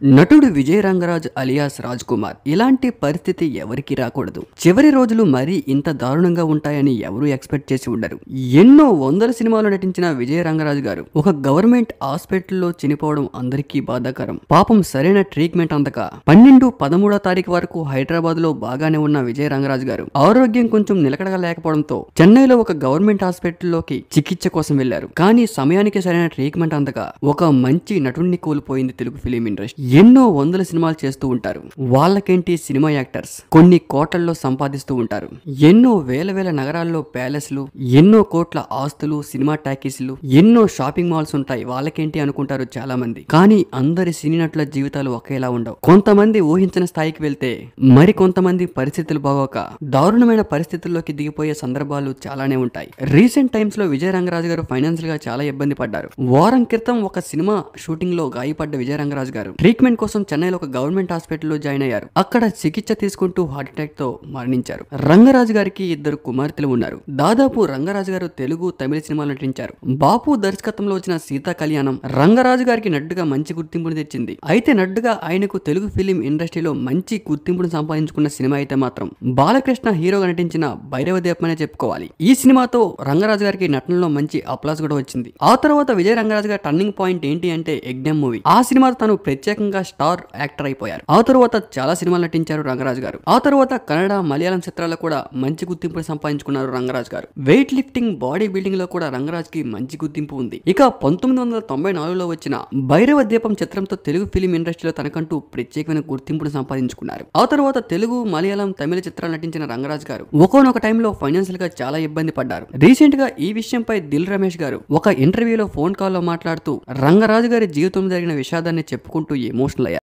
నటుడు విజయ్ రంగరాజ్ అలియాస్ రాజ్ కుమార్ ఇలాంటి పరిస్థితి ఎవరికి రాకూడదు. చివరి రోజులు మరీ ఇంత దారుణంగా ఉంటాయని ఎవరూ ఎక్స్పెక్ట్ చేసి ఉండరు. ఎన్నో వందల సినిమాలు నటించిన విజయ్ రంగరాజ్ గారు ఒక గవర్నమెంట్ హాస్పిటల్లో చనిపోవడం అందరికీ బాధాకరం. పాపం సరైన ట్రీట్మెంట్ అందక 12-13వ తారీఖు వరకు హైదరాబాద్ లో బాగానే ఉన్న విజయ్ రంగరాజ్ గారు ఆరోగ్యం కొంచెం నిలకడగా లేకపోవడంతో చెన్నైలో ఒక గవర్నమెంట్ హాస్పిటల్లోకి చికిత్స కోసం వెళ్లారు. కానీ సమయానికి సరైన ట్రీట్మెంట్ అందక ఒక మంచి నటుడిని కోల్పోయింది తెలుగు ఫిలిం ఇండస్ట్రీ. ఎన్నో వందల సినిమాలు చేస్తూ ఉంటారు. వాళ్ళకేంటి సినిమా యాక్టర్స్ కొన్ని కోట్లలో సంపాదిస్తూ ఉంటారు. ఎన్నో వేల వేల నగరాల్లో ప్యాలెస్లు, ఎన్నో కోట్ల ఆస్తులు, సినిమా టాకీస్లు, ఎన్నో షాపింగ్ మాల్స్ ఉంటాయి. వాళ్ళకేంటి అనుకుంటారు చాలా మంది. కానీ అందరి సినీ నటుల జీవితాలు ఒకేలా ఉండవు. కొంతమంది ఊహించిన స్థాయికి వెళ్తే మరి కొంతమంది పరిస్థితులు బాగోక దారుణమైన పరిస్థితుల్లోకి దిగిపోయే సందర్భాలు చాలానే ఉంటాయి. రీసెంట్ టైమ్స్ లో విజయ్ రంగరాజ్ గారు ఫైనాన్షియల్ గా చాలా ఇబ్బంది పడ్డారు. వారం క్రితం ఒక సినిమా షూటింగ్ లో గాయపడ్డ విజయ్ రంగరాజ్ గారు ట్రీట్మెంట్ కోసం చెన్నైలో ఒక గవర్నమెంట్ హాస్పిటల్లో జాయిన్ అయ్యారు. అక్కడ చికిత్స తీసుకుంటూ హార్ట్ అటాక్ తో మరణించారు. రంగరాజ్ గారికి 2 కుమార్తెలు ఉన్నారు. దాదాపు రంగరాజ్ గారు తెలుగు, తమిళ సినిమాలు నటించారు. బాపు దర్శకత్వంలో వచ్చిన సీతా కళ్యాణం రంగరాజు గారికి నటుగా మంచి గుర్తింపుని తెచ్చింది. అయితే నటుగా ఆయనకు తెలుగు ఫిలిం ఇండస్ట్రీలో మంచి గుర్తింపును సంపాదించుకున్న సినిమా అయితే మాత్రం బాలకృష్ణ హీరోగా నటించిన భైరవ దీపం అనే చెప్పుకోవాలి. ఈ సినిమాతో రంగరాజు గారికి నటనలో మంచి అప్లాస్ కూడా వచ్చింది. ఆ తర్వాత విజయ్ రంగరాజు గారి టర్నింగ్ పాయింట్ ఏంటి అంటే యజ్ఞం మూవీ. ఆ సినిమాతో తను ప్రత్యేకంగా స్టార్ యాక్టర్ అయిపోయారు. ఆ తర్వాత చాలా సినిమాలు నటించారు రంగరాజు గారు. ఆ తర్వాత కన్నడ, మలయాళం చిత్రాల్లో కూడా మంచి గుర్తింపును సంపాదించుకున్నారు రంగరాజు గారు. వెయిట్ లిఫ్టింగ్, బాడీ బిల్డింగ్ లో కూడా రంగరాజ్ కి మంచి గుర్తింపు ఉంది. ఇక 1994లో వచ్చిన భైరవ దీపం చిత్రంతో తెలుగు ఫిలిం ఇండస్ట్రీలో తనకంటూ ప్రత్యేకమైన గుర్తింపును సంపాదించుకున్నారు. ఆ తర్వాత తెలుగు, మలయాళం, తమిళ చిత్రాలు నటించిన రంగరాజ్ గారు ఒక్కొక్క టైంలో ఫైనాన్షియల్ గా చాలా ఇబ్బంది పడ్డారు. రీసెంట్ గా ఈ విషయంపై దిల్ రమేష్ గారు ఒక ఇంటర్వ్యూలో ఫోన్ కాల్ లో మాట్లాడుతూ రంగరాజు గారి జీవితంలో జరిగిన విషాదాన్ని చెప్పుకుంటూ ఎమోషనల్ అయ్యారు.